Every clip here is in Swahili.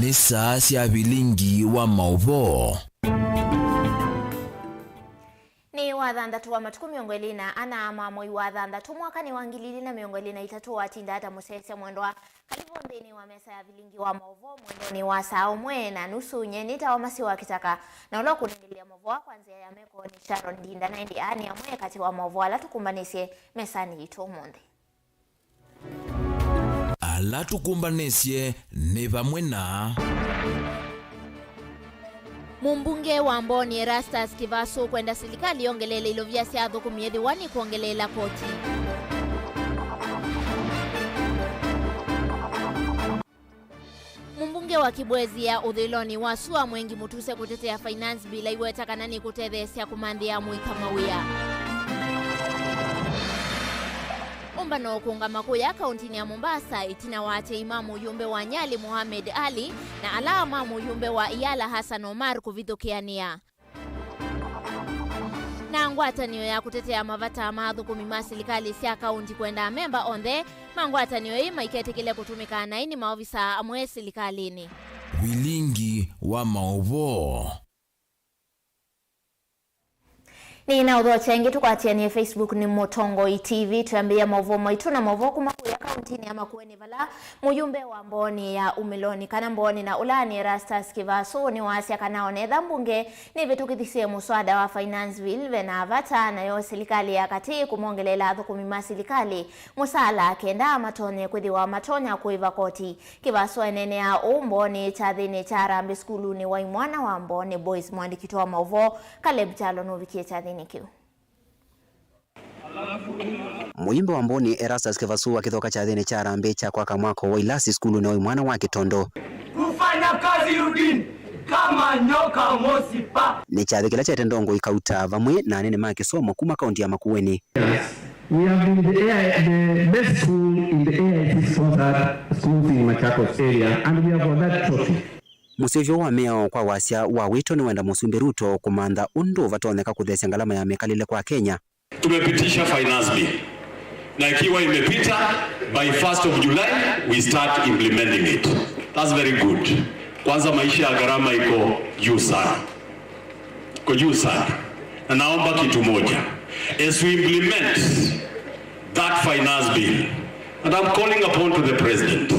ni saa cia Vilingi wa Mauvoo. Ni wathandatu wa matuku miongo ili na ana mamoi wathandatu mwaka ni wangilili na miongo ili na itatu watinda hata musese mwendwa karibu mbini wa mesa ya Vilingi wa Mauvoo mwendo ni wa saa umwe na nusu nyenita wa masi wa kitaka na ulo kuningilia Mauvoo kwanzia ya meko ni Sharon Dinda na indi ani ya mwe kati wa Mauvoo ala tukumbanisye mesa ni ito monde. Ala tukumbanisye ni vamwe na Mumbunge wa Mboni Erastus Kivaso kwenda serikali ongelele ilovya siadho kumiedhi wani kuongelela koti. Mumbunge wa Kibwezi ya Udhiloni wasua mwengi mutuse kutetea finance bila iweta kanani kutethesya kumandhia muikamawia. Umbano kuungama kuya kauntini ya Mombasa itina wate imamu yumbe wa Nyali Muhammad Ali na alama muyumbe wa Iyala Hassan Omar kuvidhukiania. Na ngwatanio ya kutetea mavata maadhu kumima serikali sia kaunti kwenda member onde mangwatanio ima iketekele kutumika na ini maofisa amwe serikalini. Vilingi wa Mauvoo. Ni na udho chengi tukuatia ni Facebook ni Motongo TV tuambia Mauvoo maitu na Mauvoo kumaku ya kauntini ya Makueni vala muyumbe wa Mboni ya Umiloni kana Mboni na ulani Erastus Kivaso ni wasia kanao nedha mbunge ni vitu kithisie muswada wa finance bill vena vata na yo serikali ya kati kumongelela adhu kumima serikali musala kenda matone kwethi wa matonya kuiva koti. Kivaso enene ya Mboni chathini charambi skulu ni waimwana wa Mboni boys mwandikito wa Mauvoo Caleb Chalo novikie chathini. Muyimbe wa Mboni Erastus Kivaso akithoka chathini cha Harambee cha kwa kamwako wa Ilasi skulu na mwana wa Kitondo kufanya kazi rudini kama nyoka mosipa ni chathi kila cha tendongo ikauta vamwe na nene ma kisomo kuma kaunti ya Makueni. We have been the best school in the AIC sponsored schools in Machakos area and we have got that trophy. Musevyo wa meo kwa wasia wa wito ni wenda Musumbi Ruto kumanda undu vatoneka kuthesya ngalama ya mekalile kwa Kenya. Tumepitisha finance bill na ikiwa imepita by 1st of July we start implementing it. That's very good. Kwanza maisha ya gharama iko juu sana. Iko juu sana. Na naomba kitu moja. As we implement that finance bill, and I'm calling upon to the president,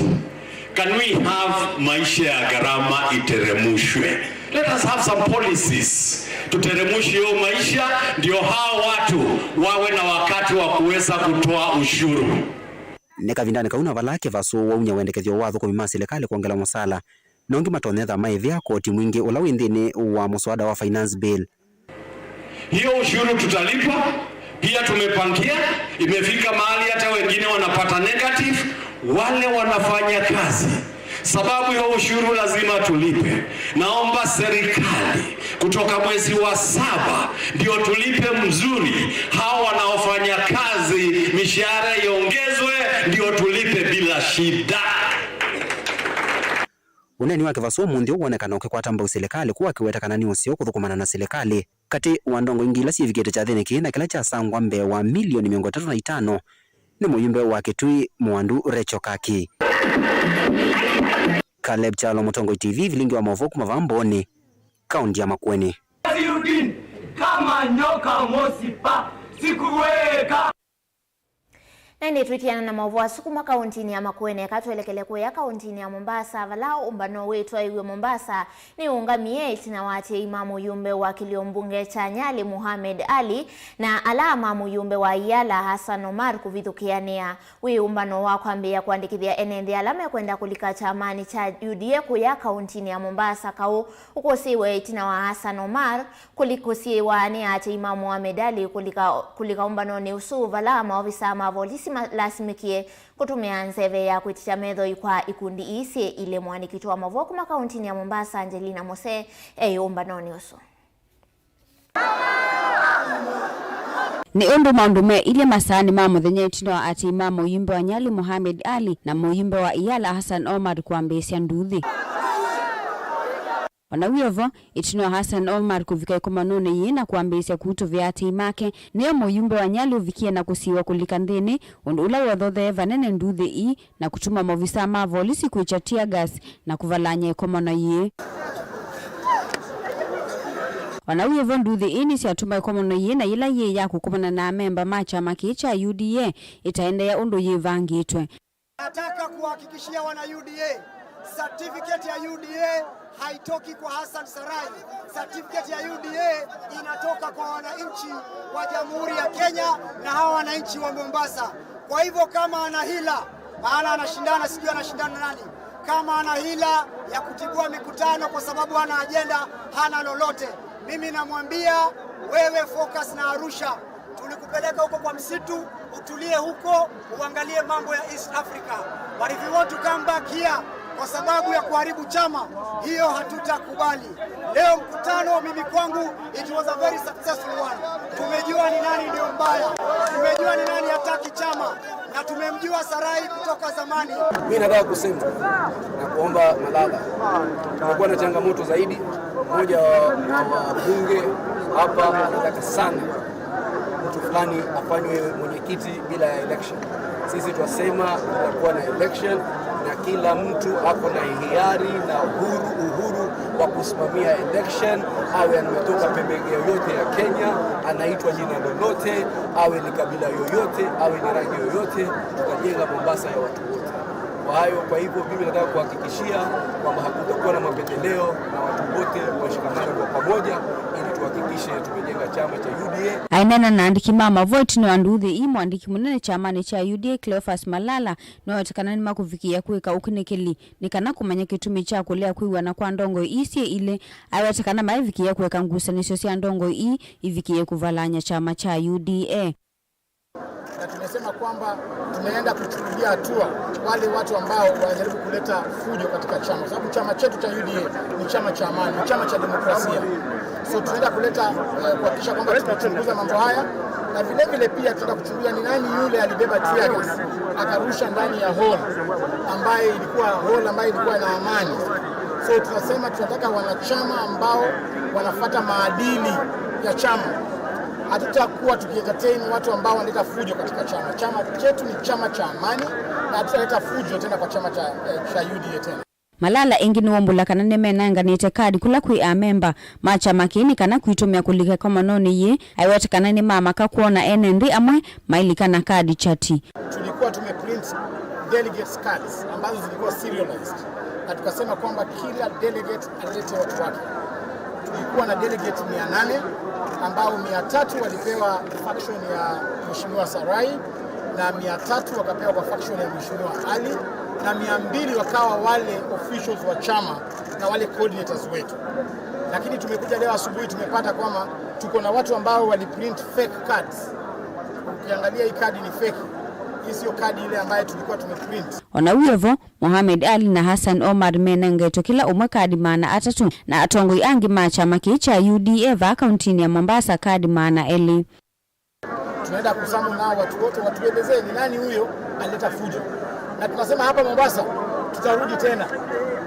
can we have maisha ya gharama iteremushwe? Let us have some policies. Tuteremushe hiyo maisha ndio hao watu wawe na wakati wa kuweza kutoa ushuru. Nekavindani kauna valake Vaso wa unya wendekethyo watho kumima serikali kuongela musala. Nongi matonetha maithia koti mwingi ula windini wa muswada wa finance bill. Hiyo ushuru tutalipa. Pia tumepangia imefika mahali hata wengine wanapata negative wale wanafanya kazi. Sababu ya ushuru lazima tulipe. Naomba serikali kutoka mwezi wa 7 ndio tulipe mzuri. Hao wanaofanya kazi mishahara iongezwe ndio tulipe bila shida. Uneni wake Vaso mundio uonekana ukikwata mbau serikali kuwa kiwetakana ni usio kuthukumana na serikali. Kati wandongo ingila sivikete cha theniki na kila cha sangwa mbe wa milioni 305 ni muyumbe wa Kitui Mwandu Recho Kaki. Caleb Chalo, Motongo TV, Vilingi wa Mauvoo kumava Mboni, kaunti ya Makueni. kama nyoka mosipa sikuweka. Nende tuitiana na Mauvoo sukuma kauntini ya Makueni katuelekele kuya kauntini ya Mombasa valao umbano wetu iwe Mombasa ni ungamie itina wate imamu yumbe wa kiliombunge cha Nyali Muhammad Ali na alama muyumbe wa Iyala Hassan Omar kuvidhukiania. Wi umbano wa kwambia kuandikithia enendi alama kwenda kulika cha amani cha UDA kuya kauntini ya Mombasa kau ukosiwe itina wa Hassan Omar kulikosiwa ni ate imamu Muhammad Ali kulika umbano ni usu vala maofisa mavolisi lasimikie kutumia nzeve ya kuitisha medho kwa ikundi isi ile mwanikito wa Mauvoo kuma kauntini ya Mombasa Angelina Mose umbanoni usu. Ni undu maundume ile masani muthenya itino ati imamu yimbe wa Nyali Muhammad Ali na muyimbe wa Iyala Hassan Omar kuambesya nduthi. Wanawiyovo itino Hassan Omar kuvika ikomanone yina kuambisia kuhutu vya ati imake neo muyumbe wa Nyali uvikie na kusiwa kulikandhini undula wadhodhe vanene nduthi na kutuma movisa mavolisi kuichatia gas na kuvalanya ikomano ye. Wanawiyovo nduthi ni siatuma ikomano ye na ila ye ya kukumana na memba macha makicha UDA itaende ya undu ye vangitwe. Nataka kuhakikishia wana UDA, certificate ya UDA haitoki kwa Hassan Sarai. Certificate ya UDA inatoka kwa wananchi wa Jamhuri ya Kenya na hawa wananchi wa Mombasa. Kwa hivyo kama ana hila, maana anashindana, sijui anashindana nani, kama ana hila ya kutibua mikutano kwa sababu hana agenda, hana lolote, mimi namwambia wewe focus na Arusha. Tulikupeleka huko kwa msitu, utulie huko, uangalie mambo ya East Africa. But if you want to come back here kwa sababu ya kuharibu chama, hiyo hatutakubali. Leo mkutano mimi kwangu it was a very successful one. Tumejua ni nani ndio mbaya, tumejua ni nani hataki chama, na tumemjua Sarai kutoka zamani. Mimi nataka kusema na kuomba Malala, tumekuwa na changamoto zaidi. Mmoja wa bunge hapa anataka sana mtu fulani afanywe mwenyekiti bila ya election. Sisi twasema tutakuwa na election na kila mtu ako na hiari na uhuru wa kusimamia election, awe ametoka pembe yoyote ya Kenya, anaitwa jina lolote, awe ni kabila yoyote, awe ni rangi yoyote, tutajenga Mombasa ya watu wote. Kwa hivyo mimi nataka kuhakikishia kwamba hakutakuwa na mapendeleo na watu wote washikamane kwa pamoja ili tuhakikishe tumejenga chama cha UDA. Ainena na andiki mama vote no anduthi mwandiki munene chamani cha UDA Cleophas Malala no watakana ni makufikia kuweka ukinekeli nikana kumanya kitumi cha kulea kuiwa na kwa ndongo isi ile ayatakana maivikia kuweka ngusanisho sia ndongo ivikie kuvalanya chama cha UDA. Na tumesema kwamba tunaenda kuchukulia hatua wale watu ambao wanajaribu kuleta fujo katika chama, kwa sababu chama chetu cha UDA ni chama cha amani, ni chama cha demokrasia. So tunaenda kuleta kuhakikisha kwamba tunachunguza mambo haya, na vile vile pia tunaenda kuchunguza ni nani yule alibeba tear gas akarusha ndani ya hall ambaye ilikuwa na amani. So tunasema tunataka wanachama ambao wanafuata maadili ya chama. Hatutakuwa tukientertain watu ambao wanaleta fujo katika chama. Chama chetu ni chama cha amani na hatutaleta fujo tena kwa chama cha UDA tena. Malala engini wombula kana nemenanga nite kadi kula kui amemba macha makini kana kuitumia kulika kama noni ye aiwata kana ni mama kakuona NND amwe maili kana kadi chati. Tulikuwa tumeprint delegates cards ambazo zilikuwa serialized na tukasema kwamba kila delegate alete watu wake. Tulikuwa na delegate 800 ambao 300 walipewa faction ya Mheshimiwa Sarai na 300 wakapewa kwa faction ya Mheshimiwa Ali na 200 wakawa wale officials wa chama na wale coordinators wetu. Lakini tumekuja leo asubuhi tumepata kwamba tuko na watu ambao waliprint fake cards. Ukiangalia hii kadi ni fake. Hii sio kadi ile ambayo tulikuwa tumeprint. Wanawiyovo Mohamed Ali na Hassan Omar menenge tokila umwe kadi maana atatu na atongoi angi macha makicha UDA va kauntini ya Mombasa kadi maana eli. Tunaenda kusamu nao watu wote watuelezee ni nani huyo alileta fujo. Na tunasema hapa Mombasa tutarudi tena.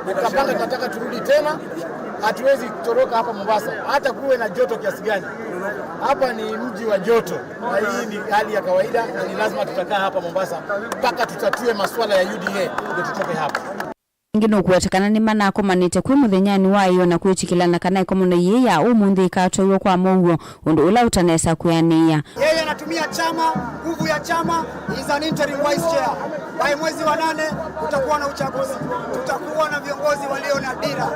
Tukapanga tunataka turudi tena. Hatuwezi kutoroka hapa Mombasa hata kuwe na joto kiasi gani. Hapa ni mji wa joto na hii ni hali ya kawaida na ni lazima tutakaa hapa Mombasa mpaka tutatue masuala ya UDA ndio tutoke hapa. Ngino kuwatakana ni manako manite kwi muthenyani wayo na kwitikilana kana ikomono ye ya umundi ikatwa kwa Mauvoo undu ula utanesa kuyania. Yeye anatumia chama, nguvu ya chama, is an interim vice chair. By mwezi wa 8 kutakuwa na uchaguzi. Tutakuwa na viongozi walio na dira.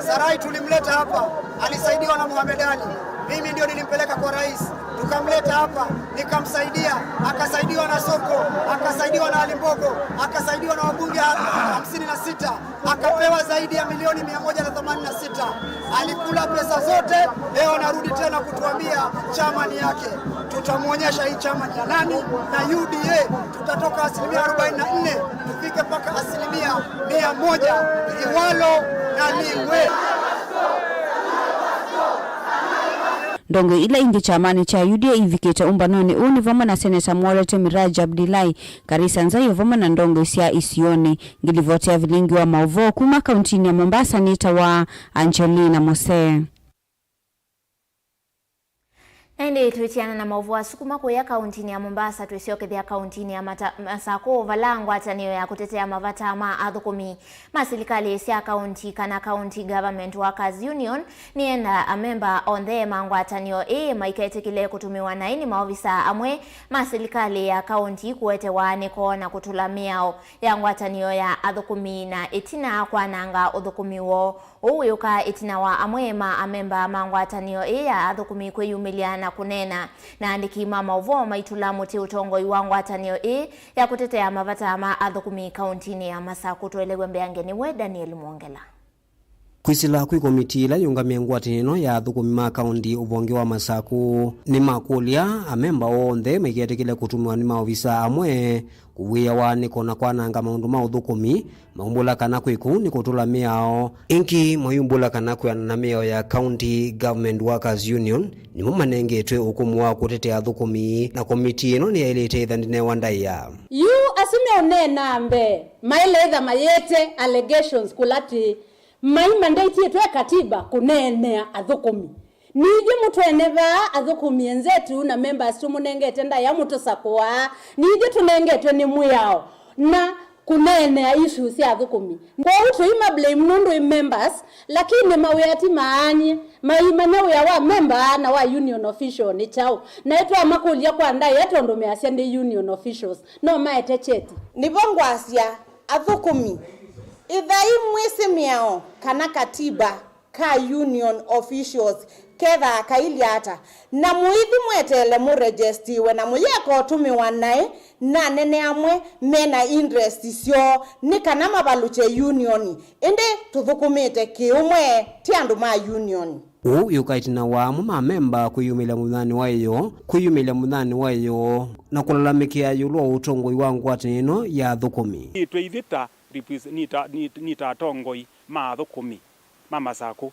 Sarai tulimleta hapa, alisaidiwa na Mohamed Ali. Mimi ndio nilimpeleka kwa rais. Tukamleta hapa, nikamsaidia, akasaidiwa na Soko, akasaidiwa na Alimbogo, akasaidiwa na wabunge 56, akapewa zaidi ya milioni 186. Alikula pesa zote, leo anarudi tena kutuambia chama ni yake. Tutamuonyesha hii chama ni ya nani, na UDA tutatoka 44% tufike mpaka 100%, liwalo na liwe. ndongo ila ingi chamani cha UDA iviketa umbanoni uni vama na Seneta Mwalete Miraji Abdilai Karisa Nzayo vama na ndongo isia isioni ngilivotea Vilingi wa Mauvoo kuma kauntini ya Mombasa nita wa Angelina Mose. Nende tuitiana na Mauvoo sukuma kuya kauntini ya Mombasa tuisiokethia kauntini ya Masako valangwa ataniyo ya kutetea mavatama athukumi. Masilikali isia kaunti kana County Government Workers Union nienda a member on the mangwa ataniyo maikete kile kutumiwa na ini maofisa amwe masilikali ya kaunti kuwete waaniko na kutulamiao ya ngwataniyo ya athukumi na itina kwa nanga uthukumi wo uyuka itina wa amwe amemba mangwa ataniyo ya athukumi kweyumiliana kunena na andiki Mauvoo maitula muti utongo iwangu atanio ya kutetea mavatama athukumi kauntini ya Masako tuelegwe mbeangeni we Daniel Mwongela. Kwisila kwi komiti ila yungamia ngwatanino ya athukumi ma kaunti ubonge wa Masako ni makulia amemba onthe maigetekele kutumiwa ni maofisa amwe kuwia waniko na kwananga maundu ma uthukumi maumbula kana kwiku ni kutulamiao inki mayumbula kana kwanamio ya County Government Workers Union ni mumanengetwe ukumu wa kutetea athukumi na komiti ino ni yailete ithandine wandaiya yu asime onena mbe mailetha mayete allegations kulati mai mandate yetu ya katiba kunenea athukumi nije mtu eneva athukumi enzetu na members tumunengete nda ya mtu sakwa nije tunengetwe ni muyao na kunenea issues ya athukumi kwa uto ima blame nundu members lakini maweyati maanye maimana ya wa member na wa union official ni chao na etu amakulia kwa ndai atondo measia ndi union officials no maete cheti nibongwasia athukumi ithai mwisi miao kana katiba ka union officials ketha kailiata na muithi mwetele murejestiwe na muyeko tumiwa nae na nene amwe mena interest sio ni kana mabaluche union inde tuthukumite kiumwe ti andu ma union yukaitina wa ma member kuyumila muthani wayo na kulalamikia yulu utongoi wa ngwatanino ya athukumi tweithita nita tongoi ma athukumi ma Masako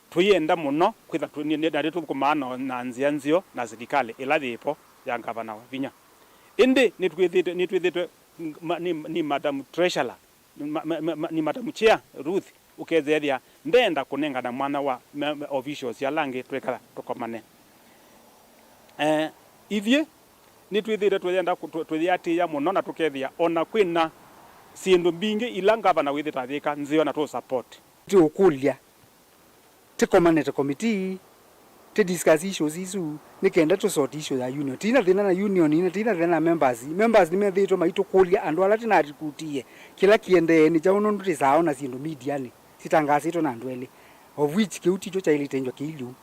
tuyenda muno kwitha ndari tukumana na nzianzio na serikali ila thipo ya gavana wa Vinya indi nitwithite ni Madam Treasurer ni Madam Chair Ruth ukethethia ndenda kunenga na mwana wa officials ya langi twekala tukomane ithie nitwithite twenda ya muno na tukethia ona kwina sindu mbingi ila gavana withita thika nzio na tu support ti ukulia te committee te discuss issues isu nikenda to sort issue ya union tina thina na union ina tina thina na members ni methito maitu kulia andu ala tina atikutie kila kiende ni jauno nduti zao na sindu media ni sitangasito na ndwele of which kiuti cho chailitenjwa kiilu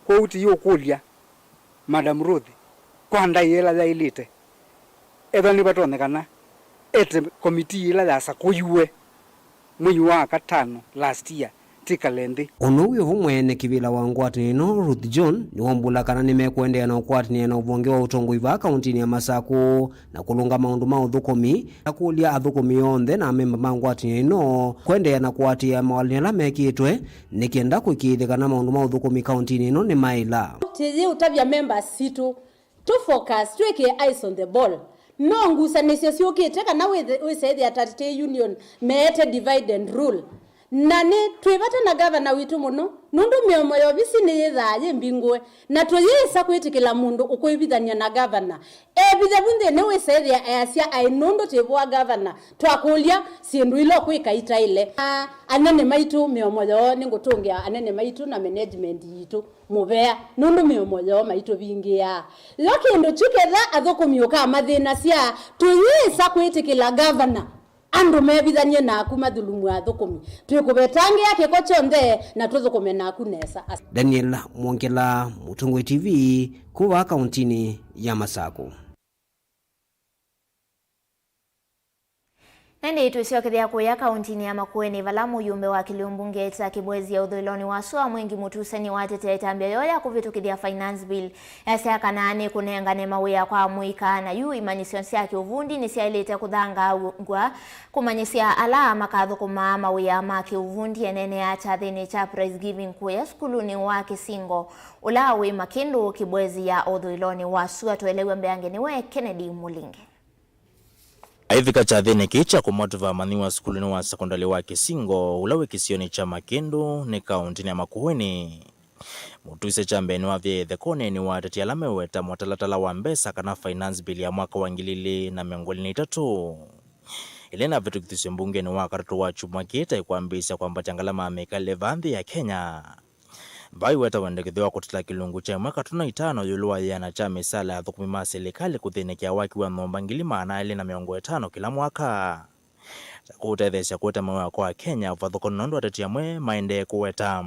kwa uti yo kulia Madam Ruth kwa ndayela ya ilite ethani batonekana ete committee ila ya sakuyue mwezi wa katano last year tikalendi onuwe humwene kibila wa ngwatanino Ruth John ni wombula kana nimekwendea na ukwatania na ubonge wa utongoi va kauntini ya Masako na kulunga maundu ma uthukumi na kulia athukumi onthe na memba ma ngwatanino kwendea na kuatia mawalina mekitwe nikienda kwikithika na maundu ma uthukumi kauntini ino ni maila tizi utabia members situ to focus tweke eyes on the ball no ngusanisio siokite kana we say the atate union mete divide and rule nani twibata na governor witu muno nundu miomo yobisi ni yethaye mbingwe na tuyisa kwitikila mundu ukwibithania na governor ebithe bunde ne we say the asia ai nundu tibwa governor twakulia sindu ilo kwikaita ile anene maitu miomo yo ningutungia anene maitu na management yitu mubea nundu miomo yo maitu bingia lokindu chuketha athukumioka mathina cia tuyisa kwitikila governor andu mebithanie naku mathulumu athukumi twikubetange yake ko chonthe na tuthukume naku nesa Daniel Mwongela, Mutungwe TV, kuwa kauntini ya Masako. Nende tusiokethia kuya kauntini ya Makueni vala muyumbe wa kiliumbunge ta kibwezi ya udhuiloni wasua mwengi mutuseni watete itambia yoya kuvitukithia finance bill ya siaka nane kunengane mawia kwa muika na yu imanisionsi ya kiuvundi ni siailete kudhanga ngwa kumanyisia ala makadhu kuma mawia maki uvundi enene ya chathini cha prize giving kuya skuluni wa kisingo ulawi makindu kibwezi ya udhuiloni wasua tuelewe mbeangeniwe Kennedy Mulinge. Aivika chathini kicha kumotuva maniwa skuluni wa sekondari wa kisingo ulawe kisioni cha Makindu ni kauntini ya Makueni. Mutuise cha mbeni wa vye thekone ni watati alame weta mwatalatala wa mbesa kana finance bill ya mwaka wa 2023. Ilena vitu kitisi mbunge ni wakaratu wa chuma kita ikuambisa kwa mbachangalama amekale vandhi ya Kenya. Vai weta wendekithwa kutila kilungu cha mwaka 2005 yuluwa yana cha misala ya thukumima serikali kuthinekia waki wa nomba 2,500 kila mwaka. Kutethesha kuweta mawe kwa Kenya vathuko nondo atatia mwe maende kuweta.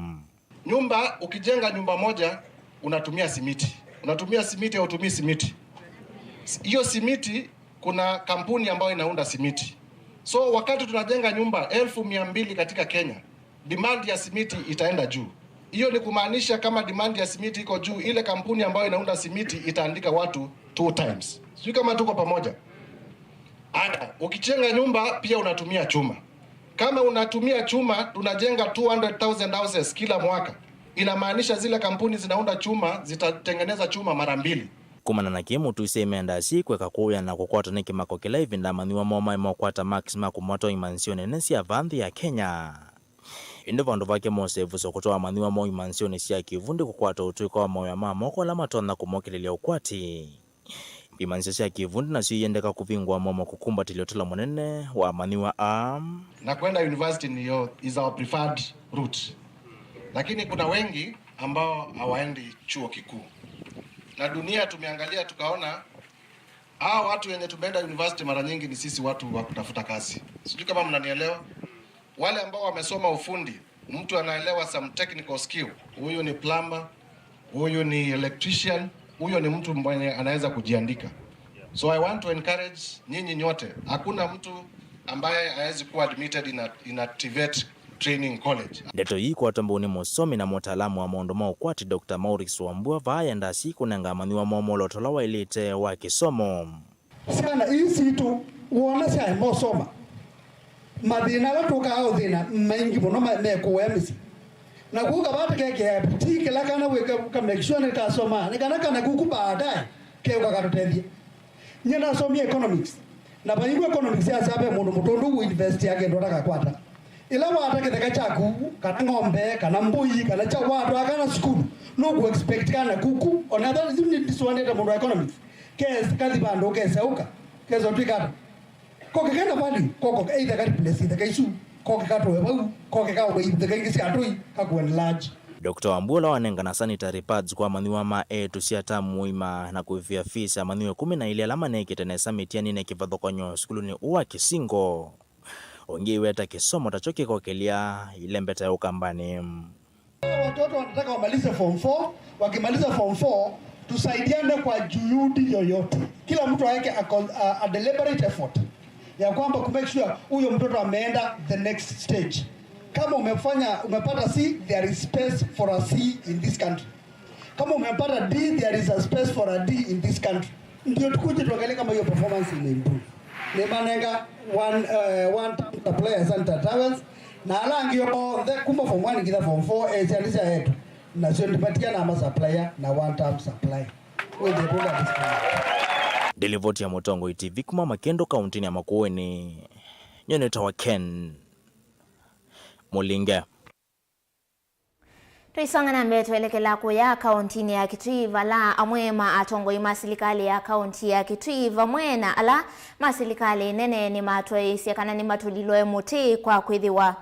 Nyumba, ukijenga nyumba moja unatumia simiti. Unatumia simiti au utumii simiti. Hiyo simiti kuna kampuni ambayo inaunda simiti. So wakati tunajenga nyumba 1,200 katika Kenya, demand ya simiti itaenda juu. Hiyo ni kumaanisha kama demand ya simiti iko juu, ile kampuni ambayo inaunda simiti itaandika watu 2 times. Sio kama tuko pamoja. Ukijenga nyumba pia unatumia chuma. Kama unatumia chuma, tunajenga 200,000 houses kila mwaka. Inamaanisha zile kampuni zinaunda chuma zitatengeneza chuma mara 2. Kumana na kimu tuise imeenda si kweka kuya na kukwata niki makokela hivi ndamaniwa moma imokwata maxima kumoto imansione nesi ya vandhi ya Kenya. Inde vandu vake mosevu sokutoa maniwa mo imansione si ya kivundi kukwata utuiko wa moya mamoko la matona kumokelelia ukwati. Imansione si ya kivundi na si yendeka kuvingwa momo kukumba tiliotula monene wa maniwa na kwenda university niyo is our preferred route. Lakini kuna wengi ambao hawaendi chuo kikuu. Na dunia tumeangalia tukaona hao watu wenye tumeenda university mara nyingi ni sisi watu wa kutafuta kazi. Sijui kama mnanielewa. Wale ambao wamesoma ufundi, mtu anaelewa some technical skill. Huyu ni plumber, huyu ni electrician, huyu ni mtu mwenye anaweza kujiandika. So I want to encourage nyinyi nyote. Hakuna mtu ambaye hawezi kuwa admitted in a TVET training college. Ndeto hii kwa tambuni mosomi na mtaalamu wa maondoma ukwati Dr. Maurice Wambua vaya ndasi kunanga maniwa momolo tolawa ilite wa kisomo. Sana hii tu uona sai mosoma. Madina la toka au dina mengi bono me ko emisi. Na kuka bata ke tiki la kana weka ka make sure ne ka soma. Ne kana kuku baadaye ke kwa katotendi. Nyana somi economics. Na banyigo economics ya sabe mundu mutondo invest yake ndo kwata. Ila wata kitheka chaku kana ng'ombe kana mbui kana cha watu kana school no go expect kana kuku ona that is need this one mundu economics kes kali bando keseuka kezo twikata koke kana bali koko either kali place either kaisu koke kato webu koke kawo either kaingisi atoi kakwen large. Dr. Wambua wanengana sanitary pads kwa maniwa ma tusiata muima na kuvia fisa maniwa 10 na ile alama nekitenesa mitiani nekivathokonyo skuluni uwa kisingo. Ongi weta kisomo tachoki kwa kelia ile mbeta ya ukambani. Watoto wanataka wamalize form 4, wakimaliza form 4 tusaidiane kwa juhudi yoyote. Kila mtu aweke a deliberate effort ya kwamba ku make sure huyo mtoto ameenda the next stage. Kama umepata C, there is space for a C in this country. Kama umepata D, there is a space for a D in this country. Ndio tukuje tuangalie kama hiyo performance imeimprove. Nemanenga one time suppliers and towels na alangi yomo the kumba from 1 ngida from 4 alisha yetu na sio tupatia na ama supplier na one time supply with the product discount. Delivoti ya Motongo TV kuma Makendo kauntini ya Makueni. Nyoneta wa Ken Mulinge. Tuisonga na mbele tuelekela kuya kauntini ya Kitui vala amwema atongo imasilikali ya kaunti ya Kitui vamwena ala masilikali nene ni matwe isiakana ni matuliloe muti kwa kwithiwa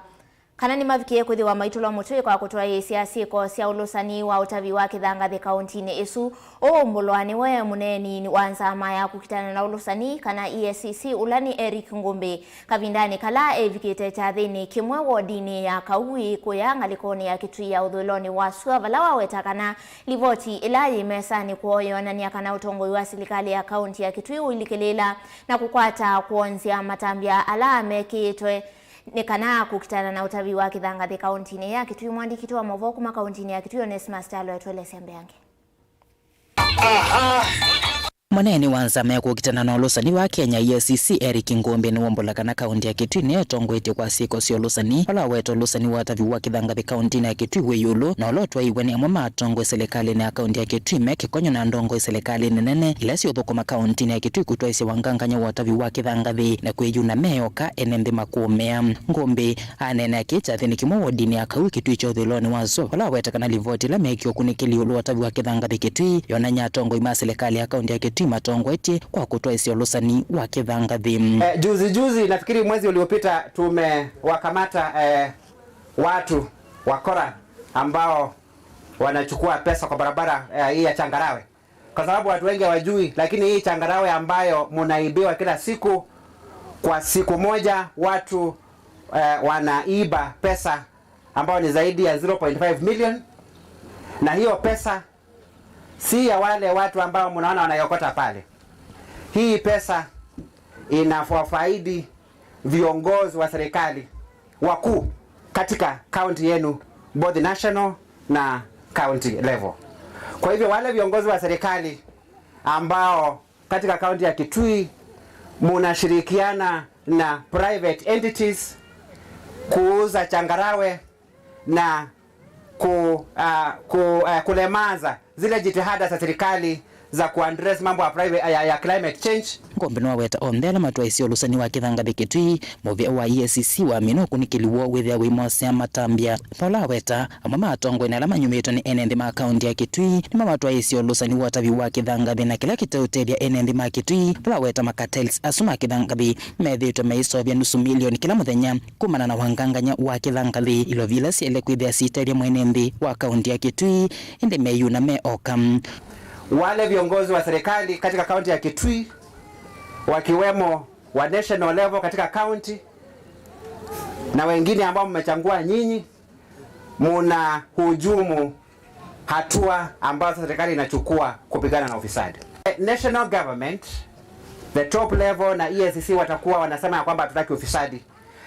Kana ni mavikie kuthi wa maitulwa mutwe kwa kutoa yesiasi kwa sia ulusani wa utavi wa Kithangathi kauntini isu o mbulwani we muneni wanza maya kukitana na ulusani kana ESCC ulani Eric Ngumbi kavindani kala evikite chathini kimwe wodini ya kaui kuya ngalikoni ya Kitui ya udhuloni wa Swavalawa wetakana livoti ilayi mesani kuoyo na niakana utongoi wa serikali ya kaunti ya Kitui uilikilela na kukwata kuonzia matambia alame kitwe nikana kukitana na utavi wa Kithangathi kauntini ya Kitui. Mwandiki wa Mauvoo kuma kauntini ya Kitui Onesmus Talo etwele sembe yange. Mwaneni wanzame kukitana na ulusani wa Kenya ESCC Eric Ngumbi ni wombolakana kaunti ya Kitui ne tongwete kwa siko sio ulusani wala weto ulusani wa tavi wa Kithangathi kaunti ya Kitui weyulu na olotwa iwe ni amama tongwe serikali na kaunti ya Kitui meke konyo na ndongo serikali nene ila sio thukuma kaunti ya Kitui kutwa isi wanganganya wa tavi wa Kithangathi na kweyuna meyoka enembe makumea. Ngumbi anene akicha thini kimo wodini ya kaui Kitui cha udhuloni wazo wala wetakana livoti la mekio kunikili ulu wa tavi wa Kithangathi Kitui yona nyatongo ima serikali ya kaunti ya Kitui matongwete kwa kutoa isi ulusani wa Kithangathi. Juzi nafikiri mwezi uliopita tumewakamata watu wakora ambao wanachukua pesa kwa barabara hii ya Changarawe. Kwa sababu watu wengi hawajui, lakini hii Changarawe ambayo mnaibiwa kila siku, kwa siku moja watu wanaiba pesa ambao ni zaidi ya 0.5 million, na hiyo pesa si ya wale watu ambao mnaona wanayokota pale. Hii pesa inafaidi viongozi wa serikali wakuu katika county yenu, both national na county level. Kwa hivyo wale viongozi wa serikali ambao katika county ya Kitui mnashirikiana na private entities kuuza Changarawe na kulemaza zile jitihada za serikali za kuaddress mambo ya private ya climate change. Ngombe no weta ondela matwa isi ulusani wa Kithangathi Kitui Mauvoo wa ESCC wa mino kunikiliwo withia wimose matambia Paula weta amama atongwe na lama nyumeto ni enendi ma county ya Kitui ni mama twa isi ulusani wa tavi wa Kithangathi na kila kitautedia enendi ma Kitui Paula weta makatels asuma Kithangathi methito meisobia nusu milioni kila muthenya kumana na wanganganya wa Kithangathi ilo vila siele kwithia siteria mwenendi wa county ya Kitui indi meyuna meokam. Wale viongozi wa serikali katika kaunti ya Kitui wakiwemo wa national level katika county na wengine ambao mmechangua nyinyi, muna hujumu hatua ambazo serikali inachukua kupigana na ufisadi. National government, the top level na ESCC watakuwa wanasema kwamba hatutaki ufisadi,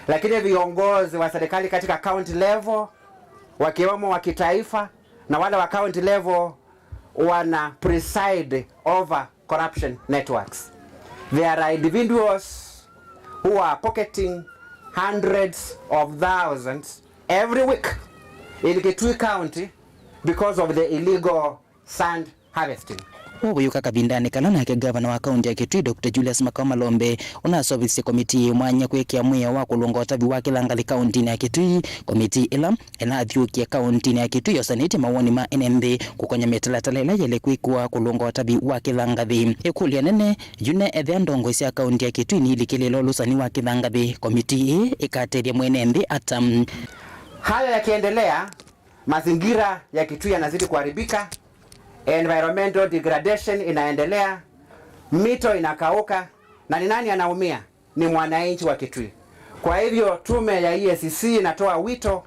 lakini viongozi wa serikali katika county level wakiwemo wa kitaifa na wale wa county level wana preside over corruption networks. There are individuals who are pocketing hundreds of thousands every week in Kitui County because of the illegal sand harvesting. Wuyuka kabindani kalana ke governor wa county ya Kitui Dr. Julius Makoma Lombe una service committee mwanya kwekea mwiya wa kulonga tabi wa Kithangathi county ya Kitui committee ila ena athiukia county ya Kitui yosanite mawoni ma NMB kukonya metalatalela yele kwikwa kulonga tabi wa Kithangathi ekulia nene june ethe ndongo cia county ya Kitui ni likilelo lusani wa Kithangathi committee ikateria mwenembe atam. Haya yakiendelea, mazingira ya Kitui yanazidi kuharibika. Environmental degradation inaendelea, mito inakauka, na ni nani anaumia? Ni mwananchi wa Kitui. Kwa hivyo tume ya ESCC inatoa wito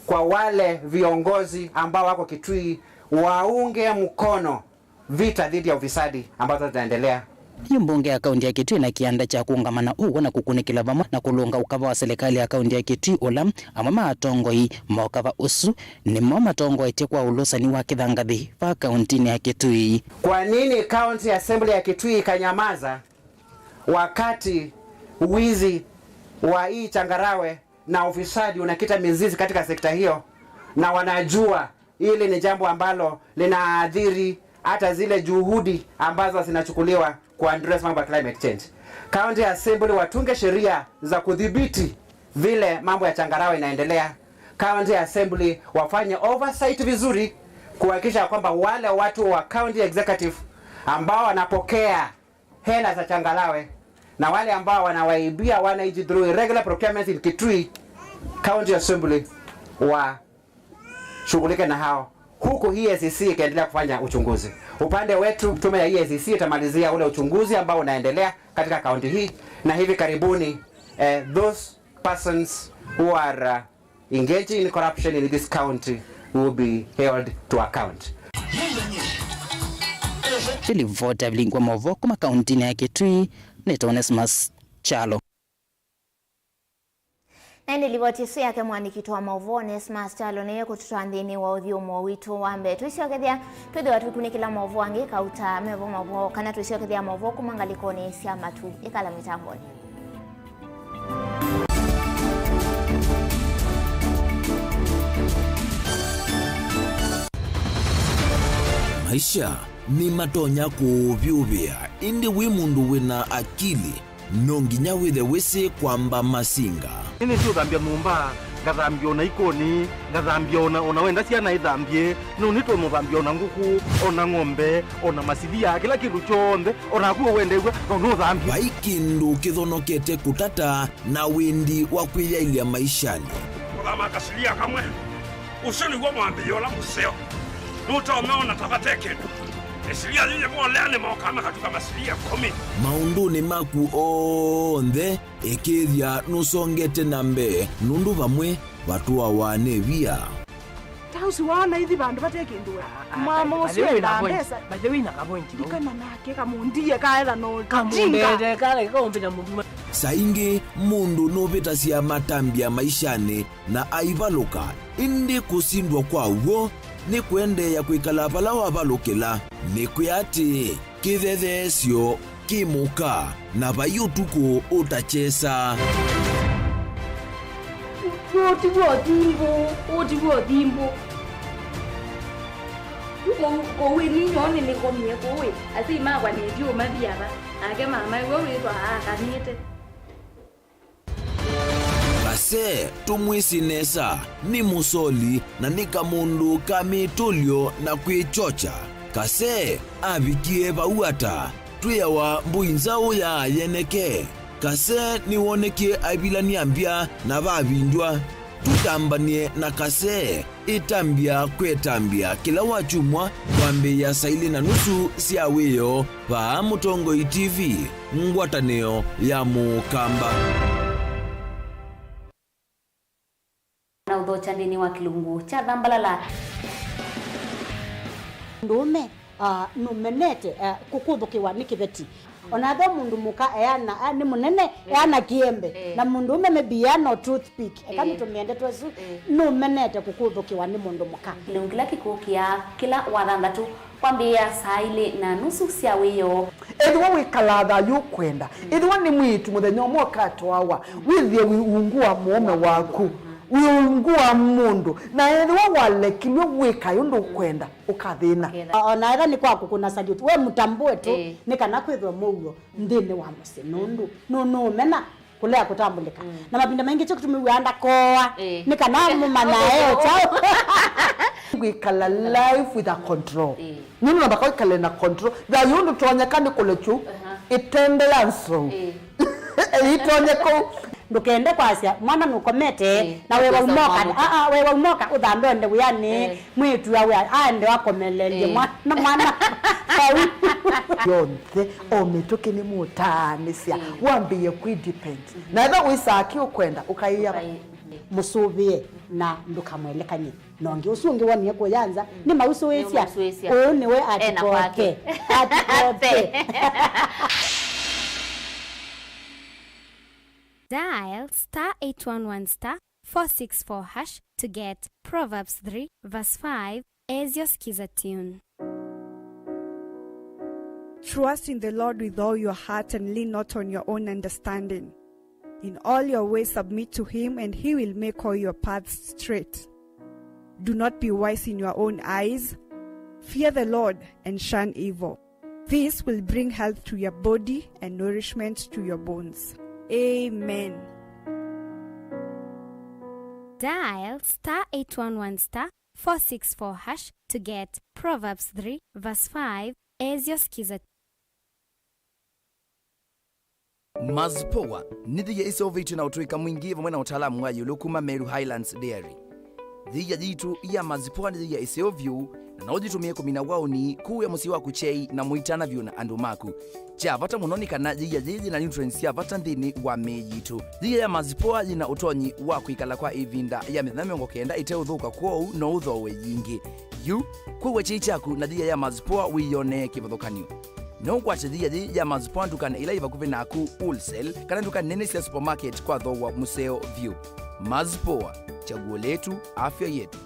kwa wale viongozi ambao wako Kitui waunge mkono vita dhidi ya ufisadi ambazo zinaendelea. Mbunge ya kaunti ya Kitui na kianda cha kuungamana na kukunikila vamo na kulunga ukava wa serikali ya kaunti ya Kitui ola amama atongoi mokava usu ni mama tongo itekwa ulusani wa Kithangathi pa kaunti ya Kitui. Kwa nini county assembly ya Kitui ikanyamaza wakati wizi wa hii Changarawe na ufisadi unakita mizizi katika sekta hiyo, na wanajua hili ni jambo ambalo linaadhiri hata zile juhudi ambazo zinachukuliwa kuaddress mambo ya climate change? County Assembly watunge sheria za kudhibiti vile mambo ya Changarawe inaendelea. County Assembly wafanye oversight vizuri kuhakikisha kwamba wale watu wa county executive ambao wanapokea hela za Changarawe na wale ambao wanawaibia wananchi through irregular procurement in Kitui county assembly washughulike na hao, huku EACC ikaendelea kufanya uchunguzi. Upande wetu tume ya EACC itamalizia ule uchunguzi ambao unaendelea katika kaunti hii, na hivi karibuni those persons who are engaging in corruption in this county will be held to account. Vilivota Vilingi wa Mauvoo kuma kauntini ya Kitui ni Onesmus Chalo. Nende livotisi yake mwandikitu wa Mauvoo Onesmus Chalo neye kututwandhini wa uthiomo witu wambe tuisiokethia twithe watu kunikila Mauvoo angi kauta mevo Mauvoo kana tuisiokethia Mauvoo kumangalikoni sia matu ikala mitamboni. Maisha ni matonya kuvyuvia indi wi mundu wina akili nonginya withe wisi kwamba masinga. Ini sio dhambia numba, ngathambia ona ikoni, ngathambia ona wenda ciana ithambie, no nitwe muthambia ona nguku, ona ng'ombe, ona masithia, kila kindu chonthe, ona kuo wende igwe, no thambia. Vai kindu kithonokete kutata na windi wa kwiyailia maishani. Kama kasilia kamwe, usoni gwa mwambio la museo. Nuta umeona tabateke. Esilia zile mwaleane maokama katuka masilia 10. Maunduni maku onthe ekethia nusongete nambe nundu vamwe watu awane via. Tausi wana hithi bandu bateke nduwe. Mama usio ndambesa. Baje na kapointi. Dikana nake kamundie kaela no. Kamundie kale kaombina mundu. Saingi mundu novita sia matambia maishani na aivaluka indi kusindwa kwa uwo ni kwende ya kuikala pala wavalukila ni kuyati kithethesyo kimuka na vayutuku utachesa. Otiwo dimbo. Kowe ni nyone ni komye kowe. Ati magwa ni dio madiaba. Ake mama wewe ndo akanite. Kase tumwisinesa ni musoli na nika mundu kamitulio na kwichocha. Kase avikie vauata tuyawa mbuinzao ya yeneke. Kase niwoneke avilani ambia na vavindwa. Tutambanie na kase itambia kwetambia kila wachumwa kwambe ya saili na nusu siaweyo pa Mutongo TV ngwataneo ya mukamba. Na udhocha ndini wa kilungu cha dhambalala. Ndume numenete kukuthukiwa ni kiveti. Onatho mundu muka eana ni munene eana kiembe na mundu umemebia no toothpick kama tumiende twesu numenete kukuthukiwa ni mundu muka. Kila kikukia kila wathandatu kwambia saili na nusu cia wiyo. Edwa wikalatha yukwenda. Edwa ni mwitu muthenya mwoka twawa withie wiungua muome waku. Wiungua mundu na edwa walekilwe wika yundu kwenda ukathina. Ona era ni kwaku kuna salute we mutambue tu ni kana kwithwa muyo ndini wa musinundu no mena kulea kutambulika na mabinda mengi cyo kutumiwanda koa ni kana mumana eo chao wikala life with a control nini nabako ikale na control da yundu twanyakani kulechu itende yanso itonyeko ndukende kwasia mwana nukomete na wewe umoka wewe umoka udhambe nde yani mwitu yawe ande wakomelelie mwana yonthe ometoke ni mutanisia wambie kwidepend na ndo wisaki ukwenda ukaiya musubie na ndukamwelekanye nongi usungi woni ko yanza ni mauso wesia ni we atikoke Dial *811*464# to get Proverbs 3 verse 5 as your skiza tune. Trust in the Lord with all your heart and lean not on your own understanding. In all your ways submit to him and he will make all your paths straight. Do not be wise in your own eyes. Fear the Lord and shun evil. This will bring health to your body and nourishment to your bones. Amen. Dial *811*464# to get Proverbs 3 verse 5 as your skiza. Mazipoa nithiye isovitu na utuika mwingi vamwe na utaalamu wayo lokuma Meru Highlands Dairy. Thiya jitu ya Mazipoa nithiya isovyu na naujitumie kumina wauni kuya musi waku chei na muitana vyu na andu maku. Cha vata munoni kana thiya jiji na nutrients ya vata nthini wa mejitu. Thiya ya Mazipoa jina utonyi wa kuikala kwa ivinda ya mithenya miongo kenda ite uthuka kwou no uthowe yingi. Yu kuwe chei chaku na thiya ya Mazipoa wiyone kivathukanio. No kwache thiya ya Mazipoa ndukana ila ivakuvi naku wholesale kana ndukana nene cia supermarket kwa thowa museo view. Mazipoa, chaguo letu, afya yetu.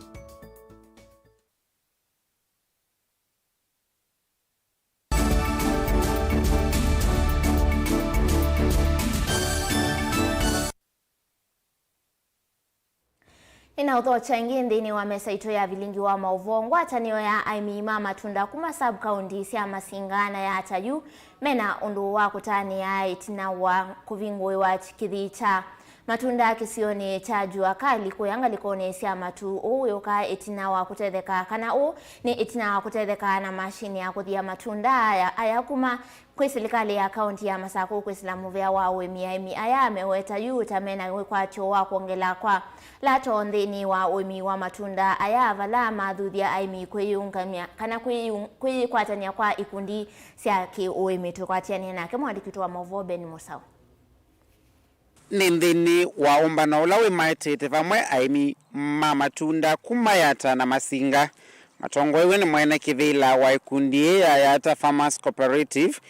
Ina uthocha ingi nthini wa mesa itu ya Vilingi wa Mauvoo ngwatanio ya aimima matunda kuma sub county cia Masingana ya Atayu mena undu wa kutani ya itina wa kuvingwe wa kithicha matunda kisioni cha jua kali kuyanga likone cia matu uyoka itina wa kutetheka kana u ni itina wa kutetheka na mashini ya kuthia matunda aya kuma kwi serikali ya kaunti ya Masako kwi silamuvia wa wemi aya ameweta yu tamena kwa cho wa kuongela kwa lato nthini wa wemi wa matunda aya vala mathuthia aimi kwiyungamia kana kwikwatania kwa ikundi cia ki wemi tukwatiania nake mwandiki wa Mauvoo Ben Musau. Nindini wa umbano ula wimaitite vamwe aimi matunda kumayata na masinga matongo iwe ni mwene kivila wa ikundi ya Yata Farmers Cooperative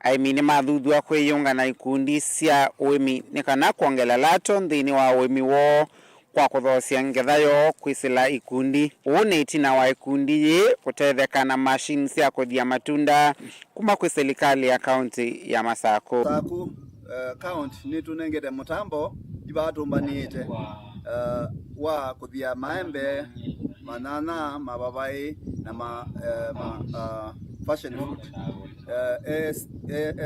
aimi ni mathuthua kwiyunga na ikundi cia uimi nikana kuongela lato nthini wa uimi wo kwa kuthosia ngethayo kwisila ikundi une itina wa ikundi ye kutetheka na machine cia kuthia matunda kuma kwi serikali ya kaunti ya Masako. Count ni tunengete mutambo ibatumbanite wa kuthia maembe manana mababai na fashion food